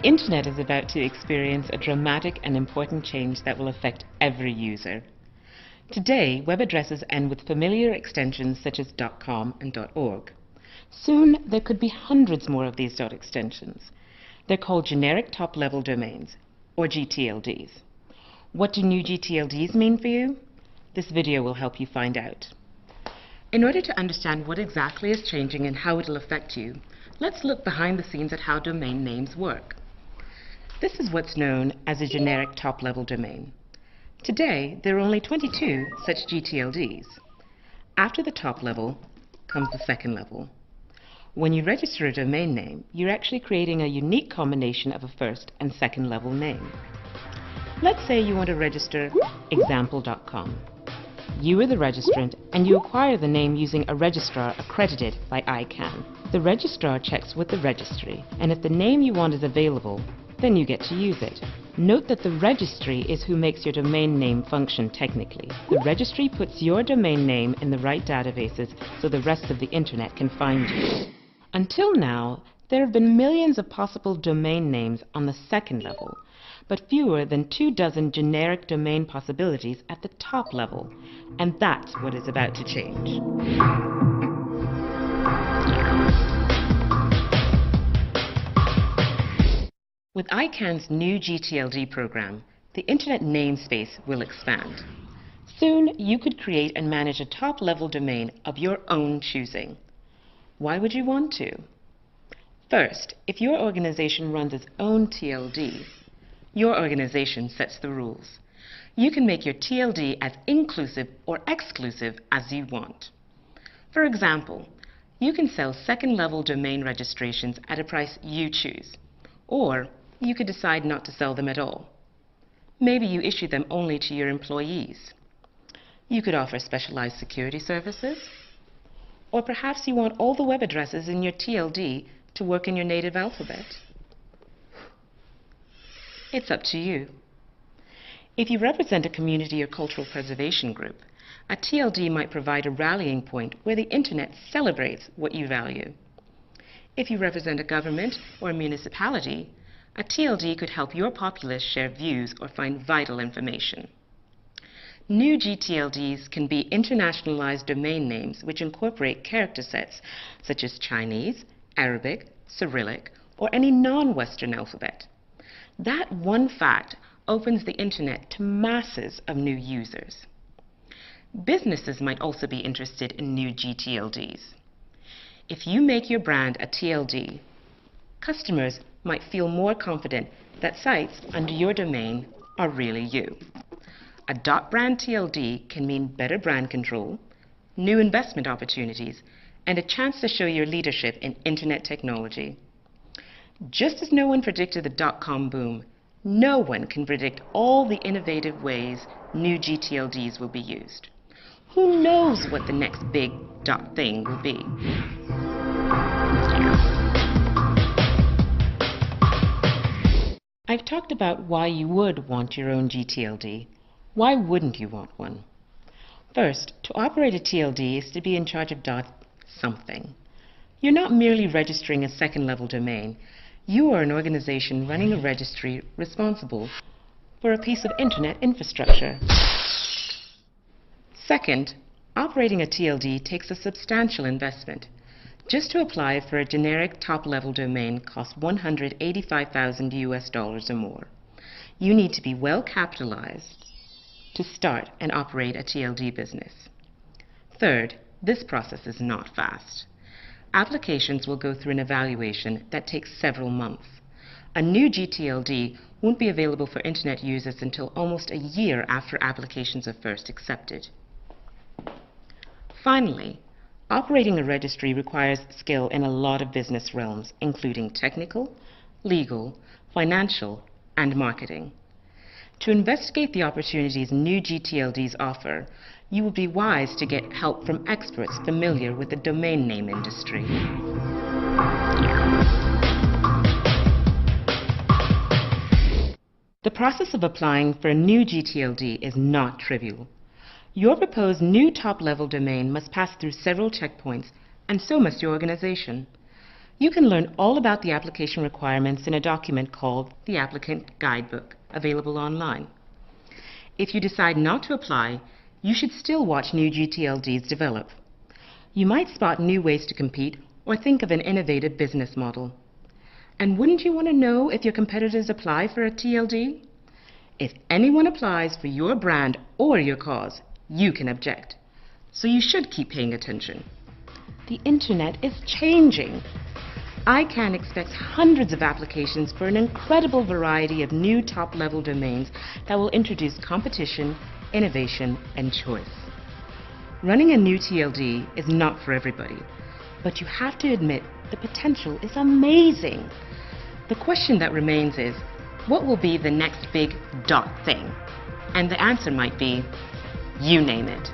Internet is about to experience a dramatic and important change that will affect every user. Today, web addresses end with familiar extensions such as .com and .org. Soon, there could be hundreds more of these extensions. They're called generic top-level domains, or gTLDs. What do new gTLDs mean for you? This video will help you find out. In order to understand what exactly is changing and how it will affect you, let's look behind the scenes at how domain names work. This is what's known as a generic top-level domain. Today, there are only 22 such gTLDs. After the top level comes the second level. When you register a domain name, you're actually creating a unique combination of a first and second level name. Let's say you want to register example.com. You are the registrant and you acquire the name using a registrar accredited by ICANN. The registrar checks with the registry, and if the name you want is available, then you get to use it. Note that the registry is who makes your domain name function technically. The registry puts your domain name in the right databases so the rest of the internet can find you. Until now, there have been millions of possible domain names on the second level, but fewer than 24 generic domain possibilities at the top level, and that's what is about to change. With ICANN's new gTLD program, the Internet namespace will expand. Soon, you could create and manage a top-level domain of your own choosing. Why would you want to? First, if your organization runs its own TLD, your organization sets the rules. You can make your TLD as inclusive or exclusive as you want. For example, you can sell second-level domain registrations at a price you choose, or you could decide not to sell them at all. Maybe you issue them only to your employees. You could offer specialized security services, or perhaps you want all the web addresses in your TLD to work in your native alphabet. It's up to you. If you represent a community or cultural preservation group, a TLD might provide a rallying point where the Internet celebrates what you value. If you represent a government or a municipality, a TLD could help your populace share views or find vital information. New gTLDs can be internationalized domain names which incorporate character sets such as Chinese, Arabic, Cyrillic, or any non-Western alphabet. That one fact opens the Internet to masses of new users. Businesses might also be interested in new gTLDs. If you make your brand a TLD, customers might feel more confident that sites under your domain are really you. A .brand TLD can mean better brand control, new investment opportunities, and a chance to show your leadership in Internet technology. Just as no one predicted the .com boom, no one can predict all the innovative ways new gTLDs will be used. Who knows what the next big .thing will be? I've talked about why you would want your own gTLD. Why wouldn't you want one? First, to operate a TLD is to be in charge of .something. You're not merely registering a second-level domain. You are an organization running a registry responsible for a piece of Internet infrastructure. Second, operating a TLD takes a substantial investment. Just to apply for a generic top-level domain costs $185,000 or more. You need to be well capitalized to start and operate a TLD business. Third, this process is not fast. Applications will go through an evaluation that takes several months. A new gTLD won't be available for Internet users until almost a year after applications are first accepted. Finally, operating a registry requires skill in a lot of business realms, including technical, legal, financial, and marketing. To investigate the opportunities new gTLDs offer, you will be wise to get help from experts familiar with the domain name industry. The process of applying for a new gTLD is not trivial. Your proposed new top-level domain must pass through several checkpoints, and so must your organization. You can learn all about the application requirements in a document called the Applicant Guidebook, available online. If you decide not to apply, you should still watch new gLTD's develop. You might spot new ways to compete or think of an innovative business model. And wouldn't you want to know if your competitors apply for a TLD? If anyone applies for your brand or your cause, you can object. So you should keep paying attention. The internet is changing. ICANN expects hundreds of applications for an incredible variety of new top-level domains that will introduce competition, innovation, and choice. Running a new TLD is not for everybody, but you have to admit the potential is amazing. The question that remains is, what will be the next big .thing? And the answer might be, you name it.